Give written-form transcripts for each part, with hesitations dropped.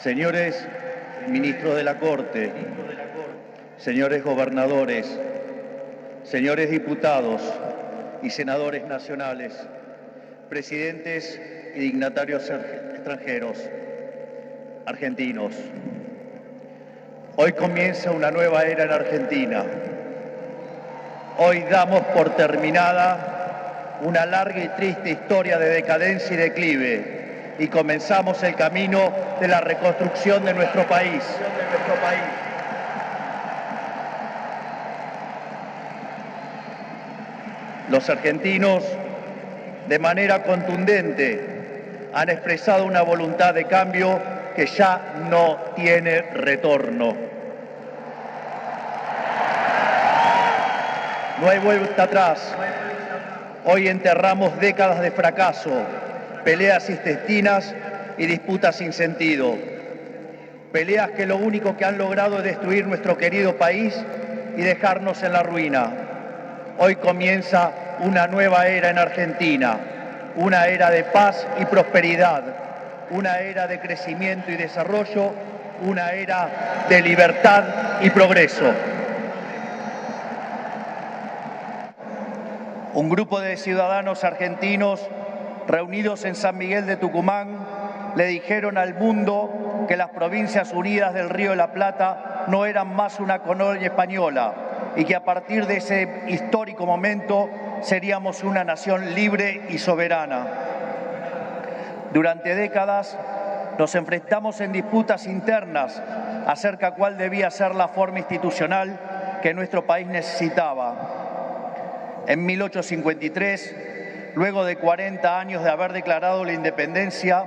Señores ministros de la Corte, señores gobernadores, señores diputados y senadores nacionales, presidentes y dignatarios extranjeros, argentinos. Hoy comienza una nueva era en Argentina. Hoy damos por terminada una larga y triste historia de decadencia y declive y comenzamos el camino de la reconstrucción de nuestro país. Los argentinos, de manera contundente, han expresado una voluntad de cambio que ya no tiene retorno. No hay vuelta atrás. Hoy enterramos décadas de fracaso, peleas intestinas y disputas sin sentido. Peleas que lo único que han logrado es destruir nuestro querido país y dejarnos en la ruina. Hoy comienza una nueva era en Argentina, una era de paz y prosperidad, una era de crecimiento y desarrollo, una era de libertad y progreso. Un grupo de ciudadanos argentinos reunidos en San Miguel de Tucumán le dijeron al mundo que las Provincias Unidas del Río de la Plata no eran más una colonia española y que a partir de ese histórico momento seríamos una nación libre y soberana. Durante décadas nos enfrentamos en disputas internas acerca de cuál debía ser la forma institucional que nuestro país necesitaba. En 1853, luego de 40 años de haber declarado la independencia,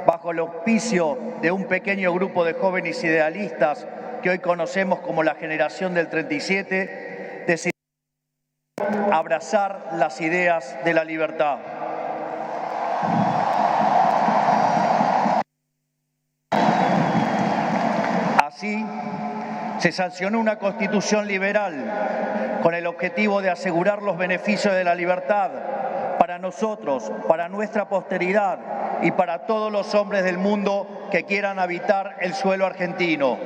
bajo el auspicio de un pequeño grupo de jóvenes idealistas que hoy conocemos como la generación del 37, decidimos abrazar las ideas de la libertad. Así, se sancionó una constitución liberal con el objetivo de asegurar los beneficios de la libertad para nosotros, para nuestra posteridad y para todos los hombres del mundo que quieran habitar el suelo argentino.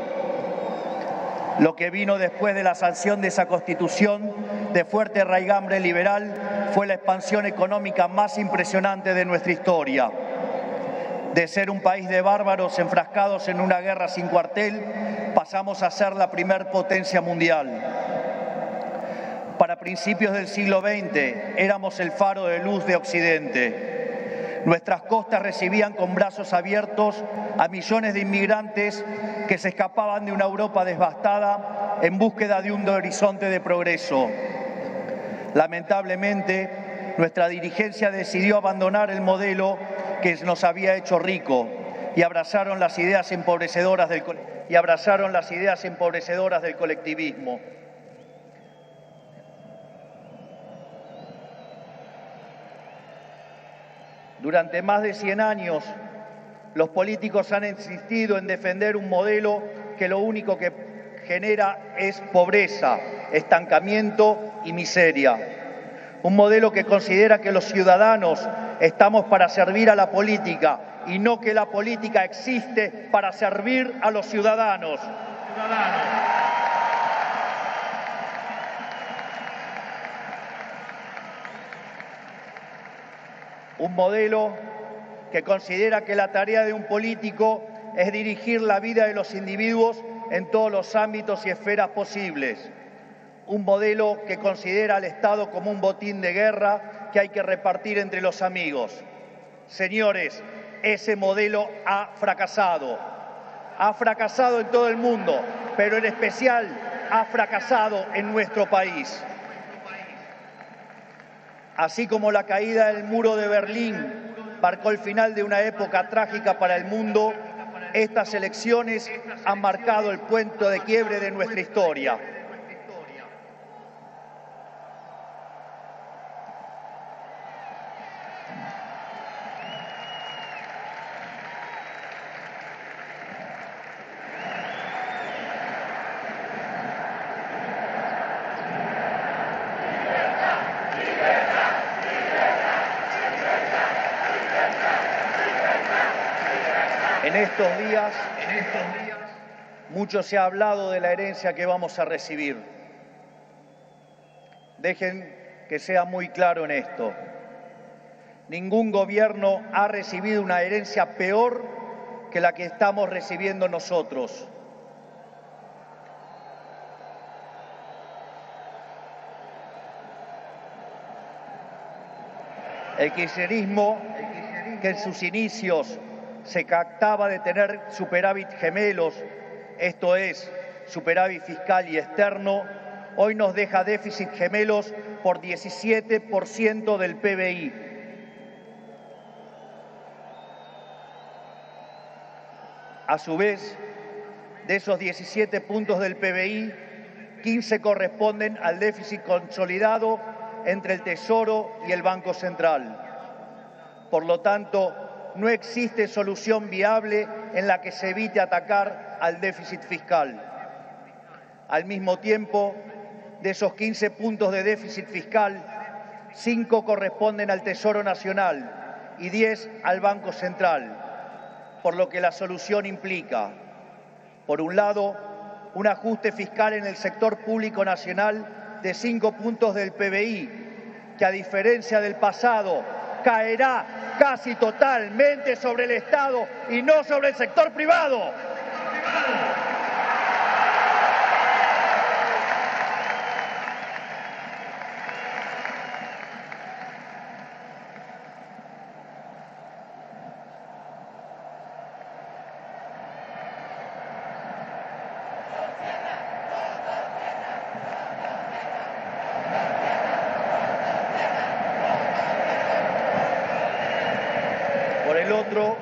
Lo que vino después de la sanción de esa constitución de fuerte raigambre liberal fue la expansión económica más impresionante de nuestra historia. De ser un país de bárbaros enfrascados en una guerra sin cuartel, pasamos a ser la primer potencia mundial. Para principios del siglo XX éramos el faro de luz de Occidente. Nuestras costas recibían con brazos abiertos a millones de inmigrantes que se escapaban de una Europa devastada en búsqueda de un horizonte de progreso. Lamentablemente, nuestra dirigencia decidió abandonar el modelo que nos había hecho rico y abrazaron las ideas empobrecedoras del colectivismo. Durante más de 100 años, los políticos han insistido en defender un modelo que lo único que genera es pobreza, estancamiento y miseria. Un modelo que considera que los ciudadanos estamos para servir a la política y no que la política existe para servir a los ciudadanos. Un modelo que considera que la tarea de un político es dirigir la vida de los individuos en todos los ámbitos y esferas posibles. Un modelo que considera al Estado como un botín de guerra que hay que repartir entre los amigos. Señores, ese modelo ha fracasado. Ha fracasado en todo el mundo, pero en especial ha fracasado en nuestro país. Así como la caída del muro de Berlín marcó el final de una época trágica para el mundo, estas elecciones han marcado el punto de quiebre de nuestra historia. En estos días, mucho se ha hablado de la herencia que vamos a recibir. Dejen que sea muy claro en esto. Ningún gobierno ha recibido una herencia peor que la que estamos recibiendo nosotros. El kirchnerismo, que en sus inicios se jactaba de tener superávit gemelos, esto es, superávit fiscal y externo, hoy nos deja déficit gemelos por 17% del PBI. A su vez, de esos 17 puntos del PBI, 15 corresponden al déficit consolidado entre el Tesoro y el Banco Central. Por lo tanto, no existe solución viable en la que se evite atacar al déficit fiscal. Al mismo tiempo, de esos 15 puntos de déficit fiscal, 5 corresponden al Tesoro Nacional y 10 al Banco Central, por lo que la solución implica, por un lado, un ajuste fiscal en el sector público nacional de 5 puntos del PBI, que a diferencia del pasado caerá casi totalmente sobre el Estado y no sobre el sector privado. Por el otro,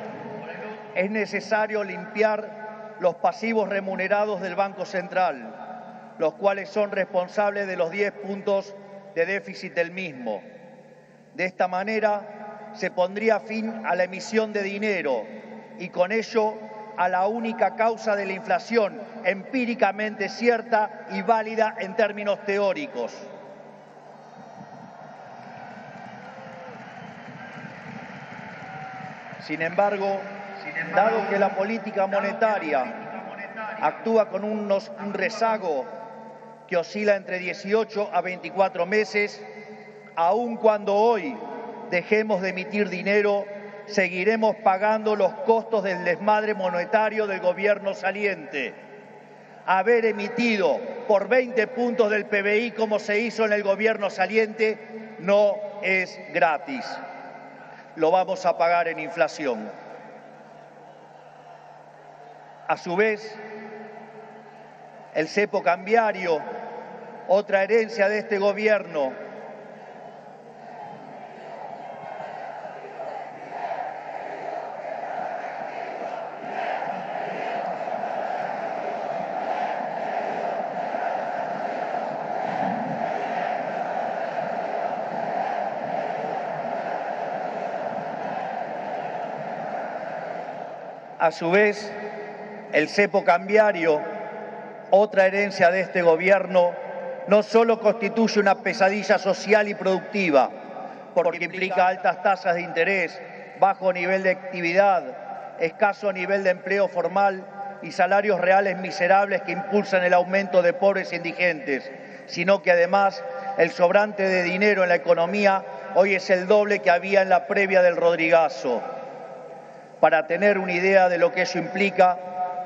es necesario limpiar los pasivos remunerados del Banco Central, los cuales son responsables de los 10 puntos de déficit del mismo. De esta manera, se pondría fin a la emisión de dinero y con ello a la única causa de la inflación empíricamente cierta y válida en términos teóricos. Sin embargo, dado que la política monetaria actúa con un rezago que oscila entre 18 a 24 meses, aun cuando hoy dejemos de emitir dinero, seguiremos pagando los costos del desmadre monetario del gobierno saliente. Haber emitido por 20 puntos del PBI, como se hizo en el gobierno saliente, no es gratis. Lo vamos a pagar en inflación. A su vez, el cepo cambiario, otra herencia de este gobierno, a su vez, el cepo cambiario, otra herencia de este gobierno, no solo constituye una pesadilla social y productiva, porque implica altas tasas de interés, bajo nivel de actividad, escaso nivel de empleo formal y salarios reales miserables que impulsan el aumento de pobres e indigentes, sino que además el sobrante de dinero en la economía hoy es el doble que había en la previa del Rodrigazo. Para tener una idea de lo que eso implica,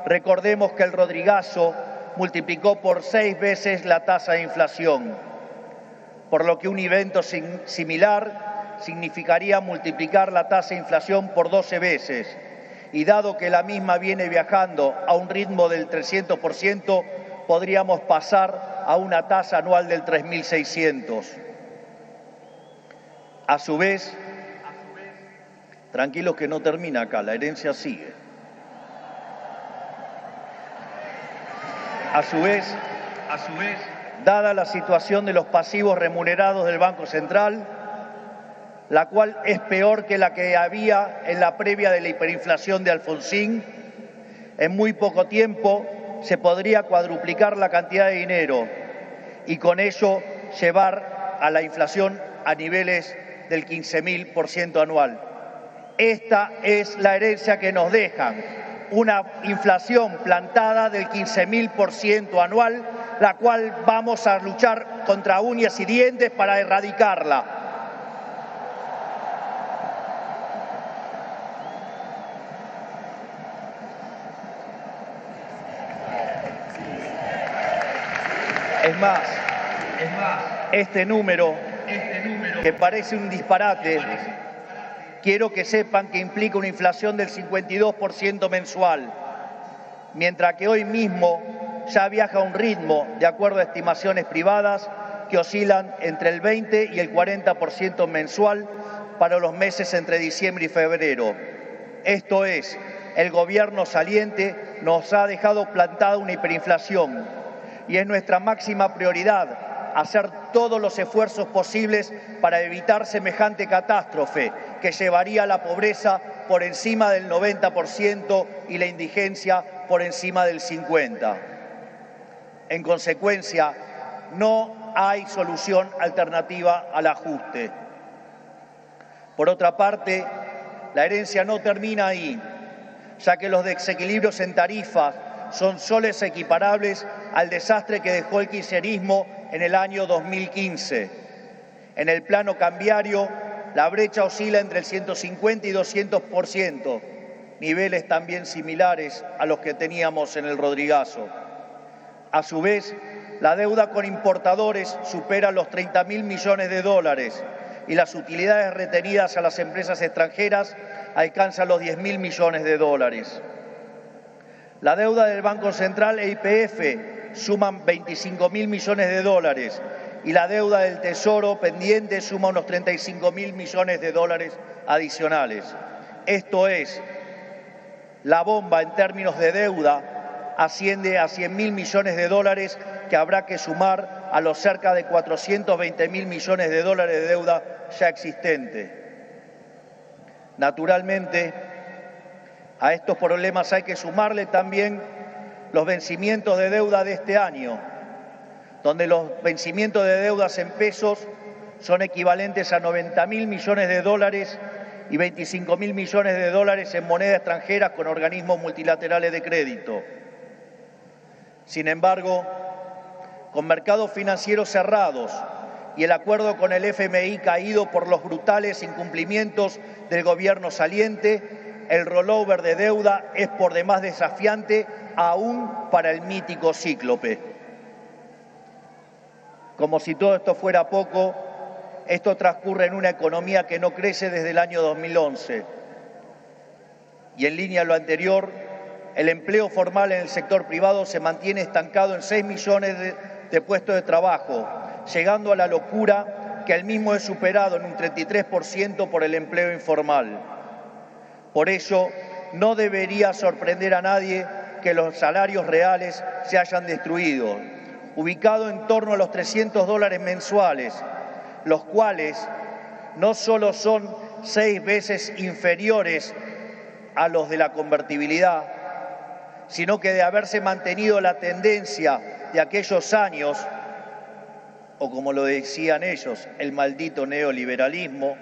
recordemos que el Rodrigazo multiplicó por 6 veces la tasa de inflación, por lo que un evento similar significaría multiplicar la tasa de inflación por 12 veces, y dado que la misma viene viajando a un ritmo del 300%, podríamos pasar a una tasa anual del 3.600. A su vez, tranquilos que no termina acá, la herencia sigue. A su vez, dada la situación de los pasivos remunerados del Banco Central, la cual es peor que la que había en la previa de la hiperinflación de Alfonsín, en muy poco tiempo se podría cuadruplicar la cantidad de dinero y con ello llevar a la inflación a niveles del 15.000% anual. Esta es la herencia que nos dejan, una inflación plantada del 15.000% anual, la cual vamos a luchar contra uñas y dientes para erradicarla. Es más, este número, que parece un disparate, quiero que sepan que implica una inflación del 52% mensual, mientras que hoy mismo ya viaja a un ritmo, de acuerdo a estimaciones privadas, que oscilan entre el 20 y el 40% mensual para los meses entre diciembre y febrero. Esto es, el gobierno saliente nos ha dejado plantada una hiperinflación y es nuestra máxima prioridad hacer todos los esfuerzos posibles para evitar semejante catástrofe que llevaría a la pobreza por encima del 90% y la indigencia por encima del 50%. En consecuencia, no hay solución alternativa al ajuste. Por otra parte, la herencia no termina ahí, ya que los desequilibrios en tarifas son soles equiparables al desastre que dejó el kirchnerismo en el año 2015. En el plano cambiario, la brecha oscila entre el 150 y 200%, niveles también similares a los que teníamos en el Rodrigazo. A su vez, la deuda con importadores supera los 30.000 millones de dólares y las utilidades retenidas a las empresas extranjeras alcanzan los 10.000 millones de dólares. La deuda del Banco Central e YPF suman 25.000 millones de dólares y la deuda del Tesoro pendiente suma unos 35.000 millones de dólares adicionales. Esto es, la bomba en términos de deuda asciende a 100.000 millones de dólares que habrá que sumar a los cerca de 420.000 millones de dólares de deuda ya existente. Naturalmente, a estos problemas hay que sumarle también los vencimientos de deuda de este año, donde los vencimientos de deudas en pesos son equivalentes a 90.000 millones de dólares y 25.000 millones de dólares en moneda extranjera con organismos multilaterales de crédito. Sin embargo, con mercados financieros cerrados y el acuerdo con el FMI caído por los brutales incumplimientos del gobierno saliente, el rollover de deuda es por demás desafiante aún para el mítico cíclope. Como si todo esto fuera poco, esto transcurre en una economía que no crece desde el año 2011. Y en línea a lo anterior, el empleo formal en el sector privado se mantiene estancado en 6 millones de puestos de trabajo, llegando a la locura que el mismo es superado en un 33% por el empleo informal. Por ello, no debería sorprender a nadie que los salarios reales se hayan destruido, ubicado en torno a los $300 mensuales, los cuales no solo son 6 veces inferiores a los de la convertibilidad, sino que de haberse mantenido la tendencia de aquellos años, o como lo decían ellos, el maldito neoliberalismo,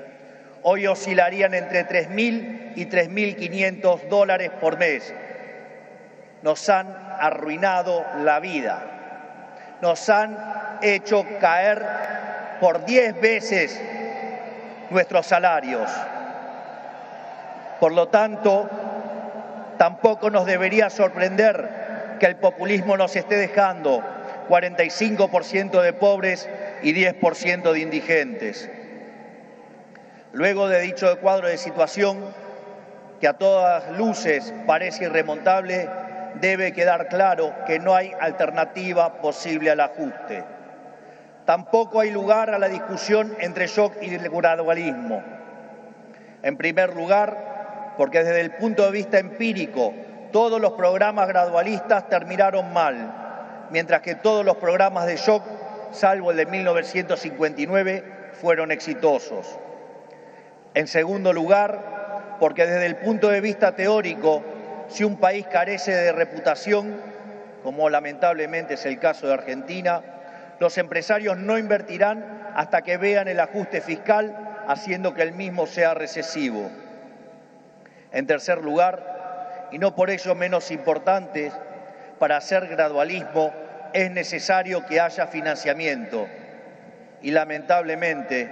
hoy oscilarían entre 3.000 y 3.500 dólares por mes. Nos han arruinado la vida. Nos han hecho caer por 10 veces nuestros salarios. Por lo tanto, tampoco nos debería sorprender que el populismo nos esté dejando 45% de pobres y 10% de indigentes. Luego de dicho cuadro de situación, que a todas luces parece irremontable, debe quedar claro que no hay alternativa posible al ajuste. Tampoco hay lugar a la discusión entre shock y el gradualismo. En primer lugar, porque desde el punto de vista empírico, todos los programas gradualistas terminaron mal, mientras que todos los programas de shock, salvo el de 1959, fueron exitosos. En segundo lugar, porque desde el punto de vista teórico, si un país carece de reputación, como lamentablemente es el caso de Argentina, los empresarios no invertirán hasta que vean el ajuste fiscal, haciendo que el mismo sea recesivo. En tercer lugar, y no por ello menos importantes, para hacer gradualismo es necesario que haya financiamiento. Y lamentablemente,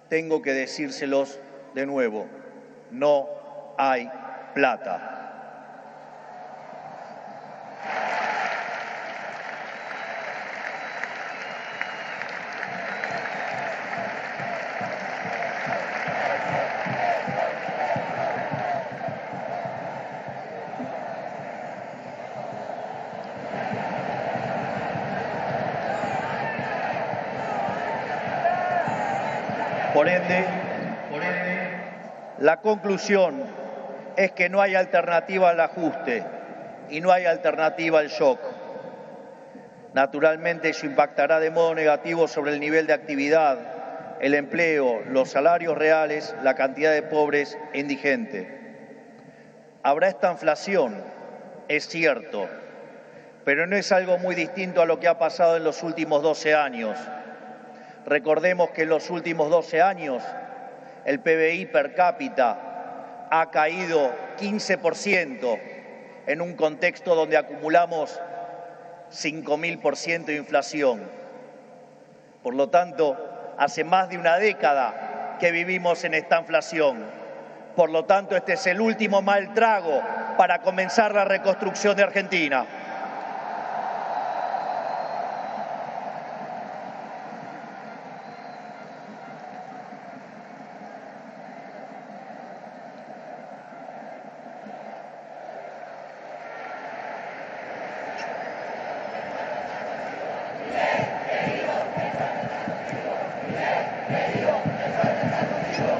tengo que decírselos de nuevo, no hay plata. Por ende, la conclusión es que no hay alternativa al ajuste y no hay alternativa al shock. Naturalmente, eso impactará de modo negativo sobre el nivel de actividad, el empleo, los salarios reales, la cantidad de pobres e indigentes. Habrá esta inflación, es cierto, pero no es algo muy distinto a lo que ha pasado en los últimos 12 años. Recordemos que en los últimos 12 años el PBI per cápita ha caído 15% en un contexto donde acumulamos 5.000% de inflación. Por lo tanto, hace más de una década que vivimos en esta inflación. Por lo tanto, este es el último mal trago para comenzar la reconstrucción de Argentina.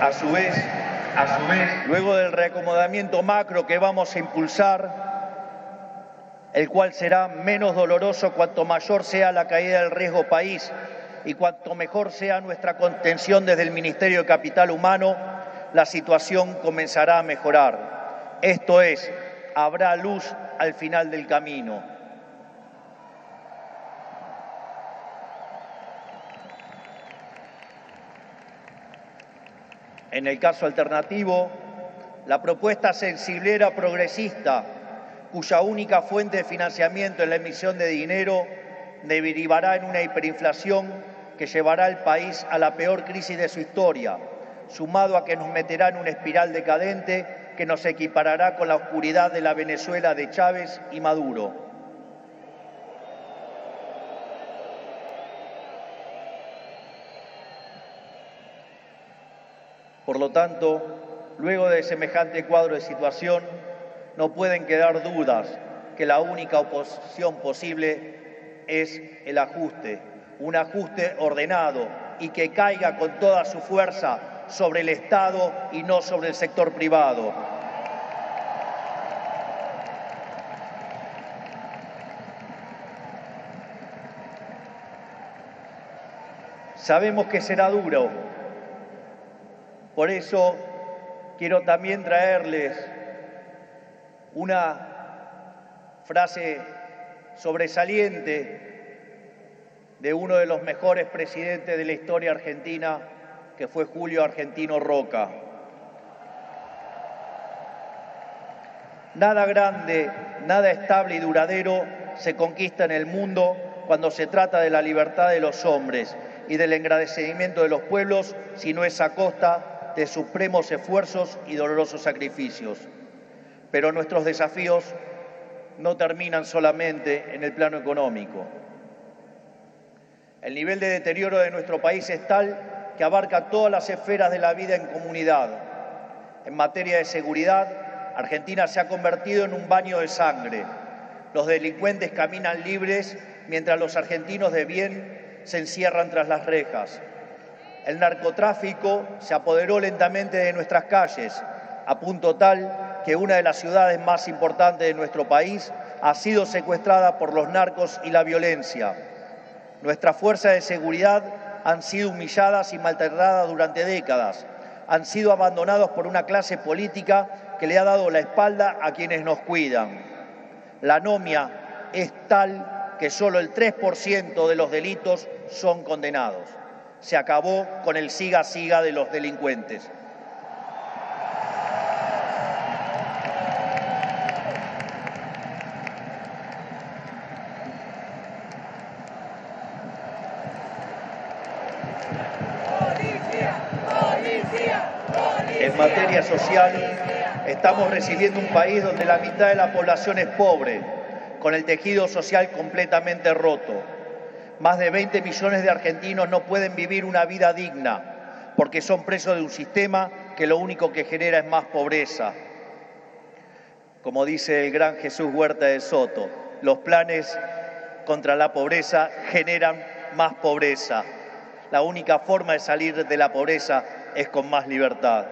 A su vez, luego del reacomodamiento macro que vamos a impulsar, el cual será menos doloroso cuanto mayor sea la caída del riesgo país y cuanto mejor sea nuestra contención desde el Ministerio de Capital Humano, la situación comenzará a mejorar. Esto es, habrá luz al final del camino. En el caso alternativo, la propuesta sensiblera progresista, cuya única fuente de financiamiento es la emisión de dinero, derivará en una hiperinflación que llevará al país a la peor crisis de su historia, sumado a que nos meterá en una espiral decadente que nos equiparará con la oscuridad de la Venezuela de Chávez y Maduro. Por lo tanto, luego de semejante cuadro de situación, no pueden quedar dudas que la única oposición posible es el ajuste, un ajuste ordenado y que caiga con toda su fuerza sobre el Estado y no sobre el sector privado. Sabemos que será duro. Por eso quiero también traerles una frase sobresaliente de uno de los mejores presidentes de la historia argentina, que fue Julio Argentino Roca. Nada grande, nada estable y duradero se conquista en el mundo cuando se trata de la libertad de los hombres y del engrandecimiento de los pueblos, si no es a costa de supremos esfuerzos y dolorosos sacrificios. Pero nuestros desafíos no terminan solamente en el plano económico. El nivel de deterioro de nuestro país es tal que abarca todas las esferas de la vida en comunidad. En materia de seguridad, Argentina se ha convertido en un baño de sangre. Los delincuentes caminan libres mientras los argentinos de bien se encierran tras las rejas. El narcotráfico se apoderó lentamente de nuestras calles, a punto tal que una de las ciudades más importantes de nuestro país ha sido secuestrada por los narcos y la violencia. Nuestras fuerzas de seguridad han sido humilladas y maltratadas durante décadas. Han sido abandonados por una clase política que le ha dado la espalda a quienes nos cuidan. La anomia es tal que solo el 3% de los delitos son condenados. Se acabó con el siga-siga de los delincuentes. En materia social, estamos recibiendo un país donde la mitad de la población es pobre, con el tejido social completamente roto. Más de 20 millones de argentinos no pueden vivir una vida digna porque son presos de un sistema que lo único que genera es más pobreza. Como dice el gran Jesús Huerta de Soto, los planes contra la pobreza generan más pobreza. La única forma de salir de la pobreza es con más libertad.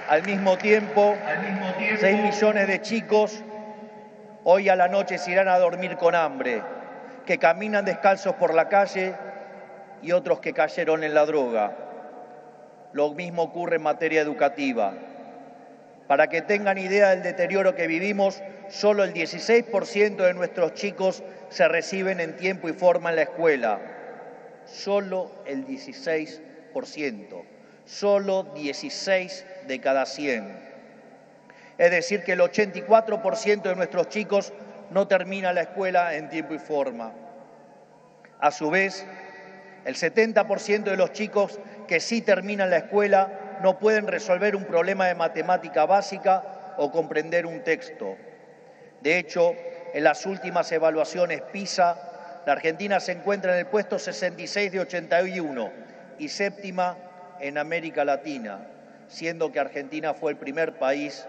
Al mismo tiempo, 6 millones de chicos hoy a la noche se irán a dormir con hambre, que caminan descalzos por la calle y otros que cayeron en la droga. Lo mismo ocurre en materia educativa. Para que tengan idea del deterioro que vivimos, solo el 16% de nuestros chicos se reciben en tiempo y forma en la escuela. Solo el 16%. Solo 16 de cada 100. Es decir, que el 84% de nuestros chicos no termina la escuela en tiempo y forma. A su vez, el 70% de los chicos que sí terminan la escuela no pueden resolver un problema de matemática básica o comprender un texto. De hecho, en las últimas evaluaciones PISA, la Argentina se encuentra en el puesto 66 de 81 y séptima en América Latina, siendo que Argentina fue el primer país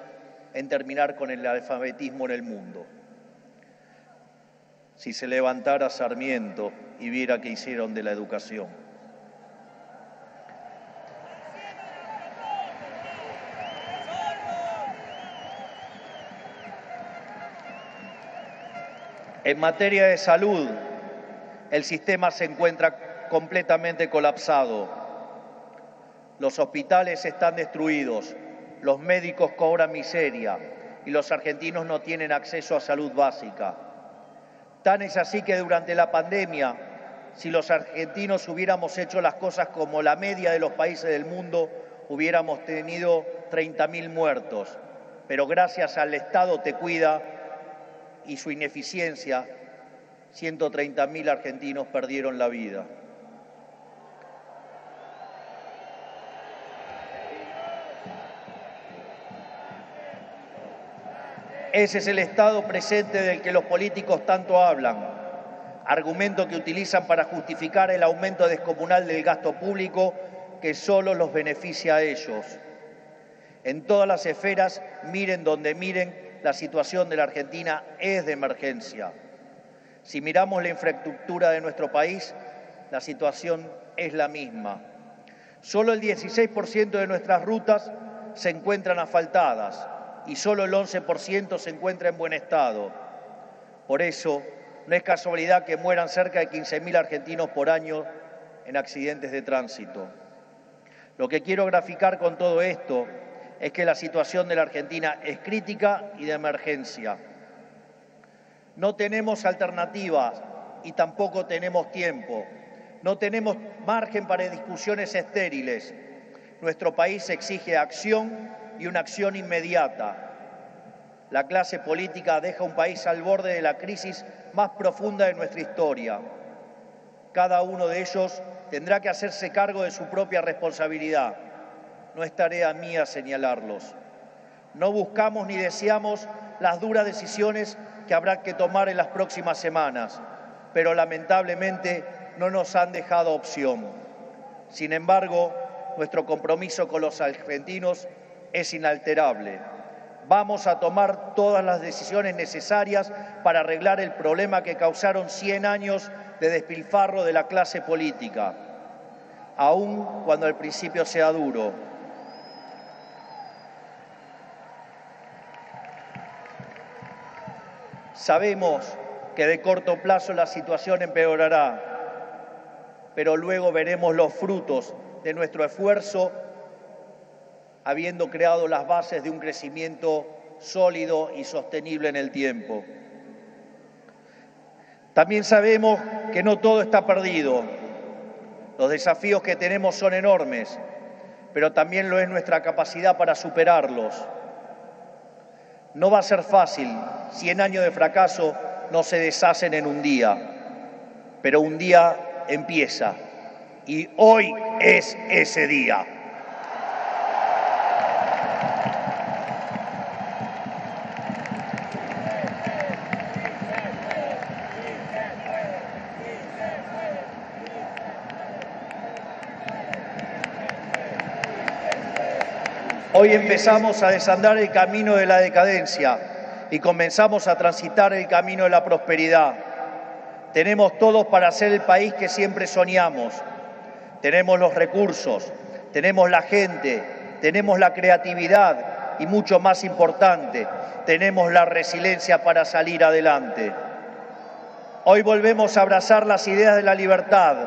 en terminar con el alfabetismo en el mundo. Si se levantara Sarmiento y viera qué hicieron de la educación. En materia de salud, el sistema se encuentra completamente colapsado. Los hospitales están destruidos, los médicos cobran miseria y los argentinos no tienen acceso a salud básica. Tan es así que durante la pandemia, si los argentinos hubiéramos hecho las cosas como la media de los países del mundo, hubiéramos tenido 30.000 muertos. Pero gracias al Estado Te Cuida y su ineficiencia, 130.000 argentinos perdieron la vida. Ese es el estado presente del que los políticos tanto hablan, argumento que utilizan para justificar el aumento descomunal del gasto público que solo los beneficia a ellos. En todas las esferas, miren donde miren, la situación de la Argentina es de emergencia. Si miramos la infraestructura de nuestro país, la situación es la misma. Solo el 16% de nuestras rutas se encuentran asfaltadas y solo el 11% se encuentra en buen estado. Por eso, no es casualidad que mueran cerca de 15.000 argentinos por año en accidentes de tránsito. Lo que quiero graficar con todo esto es que la situación de la Argentina es crítica y de emergencia. No tenemos alternativas y tampoco tenemos tiempo. No tenemos margen para discusiones estériles. Nuestro país exige acción y una acción inmediata. La clase política deja un país al borde de la crisis más profunda de nuestra historia. Cada uno de ellos tendrá que hacerse cargo de su propia responsabilidad. No es tarea mía señalarlos. No buscamos ni deseamos las duras decisiones que habrá que tomar en las próximas semanas, pero lamentablemente no nos han dejado opción. Sin embargo, nuestro compromiso con los argentinos es inalterable. Vamos a tomar todas las decisiones necesarias para arreglar el problema que causaron 100 años de despilfarro de la clase política, aun cuando al principio sea duro. Sabemos que de corto plazo la situación empeorará, pero luego veremos los frutos de nuestro esfuerzo habiendo creado las bases de un crecimiento sólido y sostenible en el tiempo. También sabemos que no todo está perdido. Los desafíos que tenemos son enormes, pero también lo es nuestra capacidad para superarlos. No va a ser fácil, 100 años de fracaso no se deshacen en un día, pero un día empieza y hoy es ese día. Hoy empezamos a desandar el camino de la decadencia y comenzamos a transitar el camino de la prosperidad. Tenemos todos para ser el país que siempre soñamos. Tenemos los recursos, tenemos la gente, tenemos la creatividad y, mucho más importante, tenemos la resiliencia para salir adelante. Hoy volvemos a abrazar las ideas de la libertad,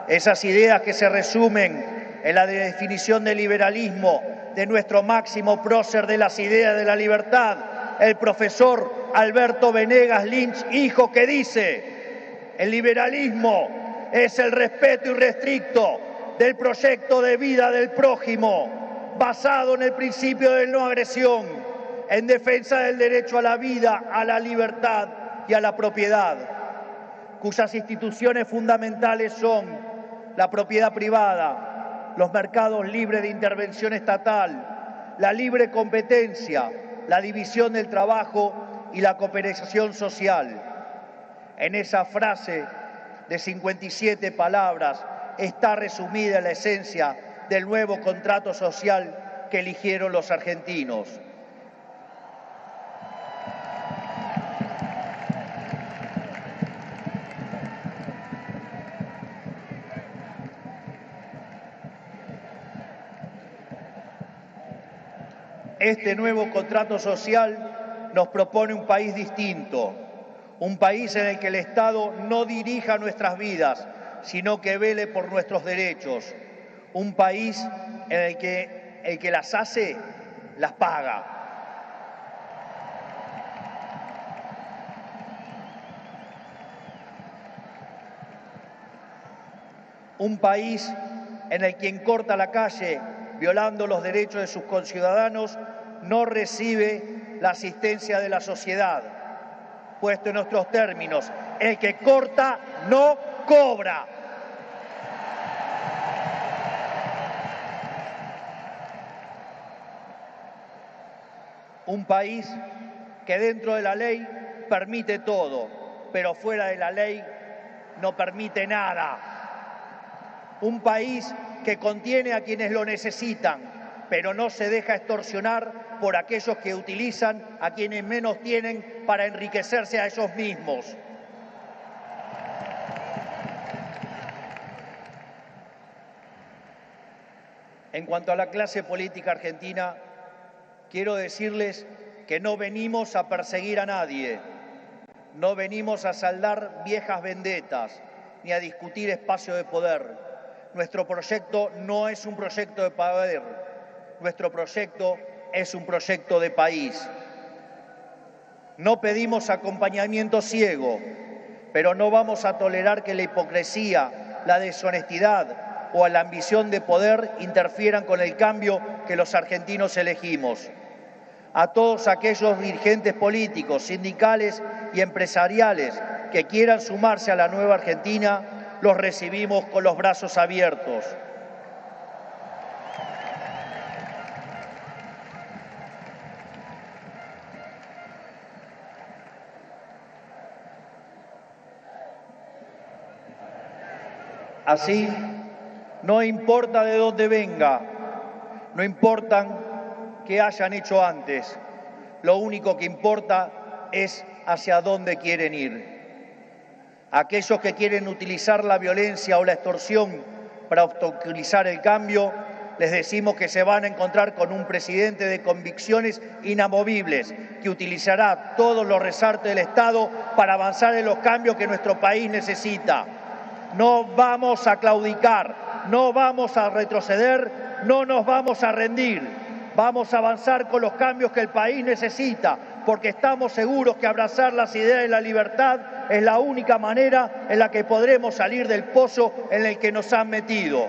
esas ideas que se resumen en la definición del liberalismo de nuestro máximo prócer de las ideas de la libertad, el profesor Alberto Venegas Lynch, hijo, que dice: el liberalismo es el respeto irrestricto del proyecto de vida del prójimo, basado en el principio de no agresión, en defensa del derecho a la vida, a la libertad y a la propiedad, cuyas instituciones fundamentales son la propiedad privada, los mercados libres de intervención estatal, la libre competencia, la división del trabajo y la cooperación social. En esa frase de 57 palabras está resumida la esencia del nuevo contrato social que eligieron los argentinos. Este nuevo contrato social nos propone un país distinto, un país en el que el Estado no dirija nuestras vidas, sino que vele por nuestros derechos, un país en el que las hace, las paga. Un país en el que quien corta la calle violando los derechos de sus conciudadanos no recibe la asistencia de la sociedad. Puesto en nuestros términos, el que corta no cobra. Un país que dentro de la ley permite todo, pero fuera de la ley no permite nada. Un país que contiene a quienes lo necesitan, pero no se deja extorsionar por aquellos que utilizan a quienes menos tienen para enriquecerse a ellos mismos. En cuanto a la clase política argentina, quiero decirles que no venimos a perseguir a nadie, no venimos a saldar viejas vendetas, ni a discutir espacio de poder. Nuestro proyecto no es un proyecto de poder, nuestro proyecto es un proyecto de país. No pedimos acompañamiento ciego, pero no vamos a tolerar que la hipocresía, la deshonestidad o la ambición de poder interfieran con el cambio que los argentinos elegimos. A todos aquellos dirigentes políticos, sindicales y empresariales que quieran sumarse a la nueva Argentina, los recibimos con los brazos abiertos. Así, no importa de dónde venga, no importa qué hayan hecho antes, lo único que importa es hacia dónde quieren ir. Aquellos que quieren utilizar la violencia o la extorsión para obstaculizar el cambio, les decimos que se van a encontrar con un presidente de convicciones inamovibles que utilizará todos los resortes del Estado para avanzar en los cambios que nuestro país necesita. No vamos a claudicar, no vamos a retroceder, no nos vamos a rendir. Vamos a avanzar con los cambios que el país necesita, porque estamos seguros que abrazar las ideas de la libertad es la única manera en la que podremos salir del pozo en el que nos han metido.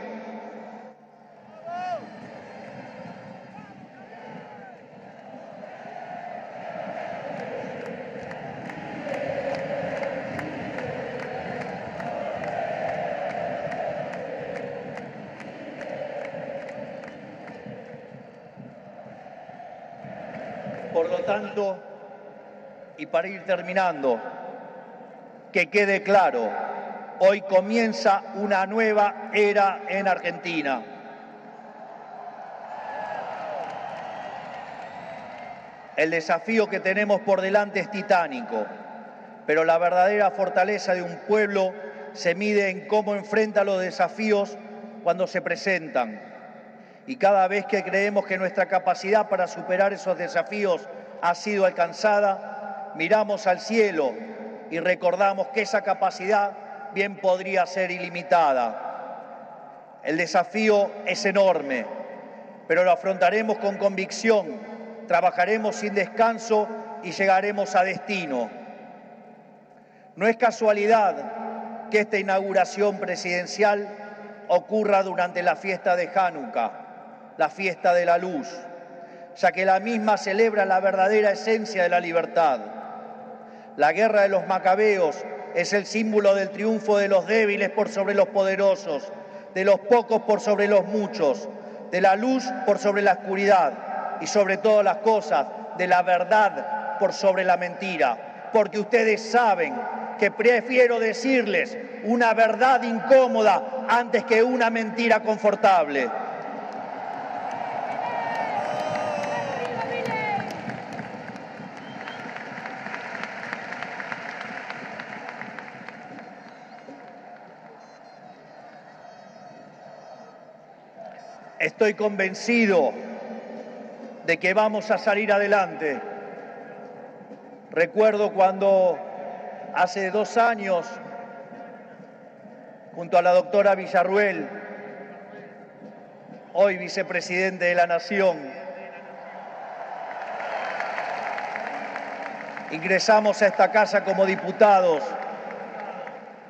Por lo tanto, y para ir terminando, que quede claro, hoy comienza una nueva era en Argentina. El desafío que tenemos por delante es titánico, pero la verdadera fortaleza de un pueblo se mide en cómo enfrenta los desafíos cuando se presentan. Y cada vez que creemos que nuestra capacidad para superar esos desafíos ha sido alcanzada, miramos al cielo y recordamos que esa capacidad bien podría ser ilimitada. El desafío es enorme, pero lo afrontaremos con convicción, trabajaremos sin descanso y llegaremos a destino. No es casualidad que esta inauguración presidencial ocurra durante la fiesta de Hanukkah, la fiesta de la luz, ya que la misma celebra la verdadera esencia de la libertad. La guerra de los macabeos es el símbolo del triunfo de los débiles por sobre los poderosos, de los pocos por sobre los muchos, de la luz por sobre la oscuridad y sobre todas las cosas, de la verdad por sobre la mentira. Porque ustedes saben que prefiero decirles una verdad incómoda antes que una mentira confortable. Estoy convencido de que vamos a salir adelante. Recuerdo cuando hace 2 años, junto a la doctora Villarruel, hoy vicepresidente de la Nación, ingresamos a esta casa como diputados.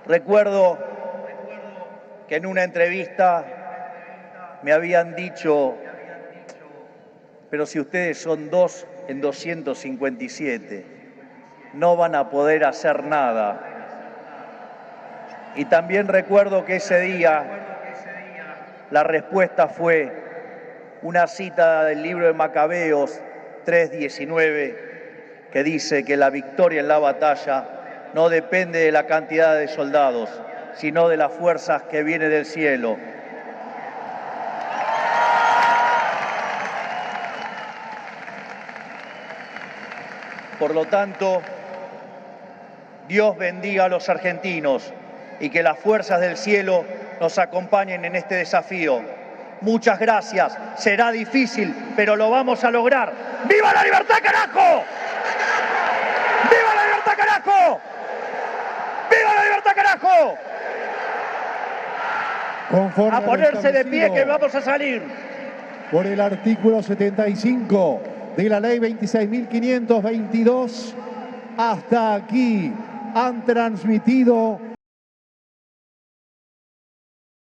Recuerdo que en una entrevista me habían dicho, pero si ustedes son 2 en 257, no van a poder hacer nada. Y también recuerdo que ese día la respuesta fue una cita del libro de Macabeos 3:19, que dice que la victoria en la batalla no depende de la cantidad de soldados, sino de las fuerzas que vienen del cielo. Por lo tanto, Dios bendiga a los argentinos y que las fuerzas del cielo nos acompañen en este desafío. Muchas gracias. Será difícil, pero lo vamos a lograr. ¡Viva la libertad, carajo! ¡Viva la libertad, carajo! ¡Viva la libertad, carajo! Conforme a ponerse de pie que vamos a salir. Por el artículo 75 de la ley 26.522, hasta aquí han transmitido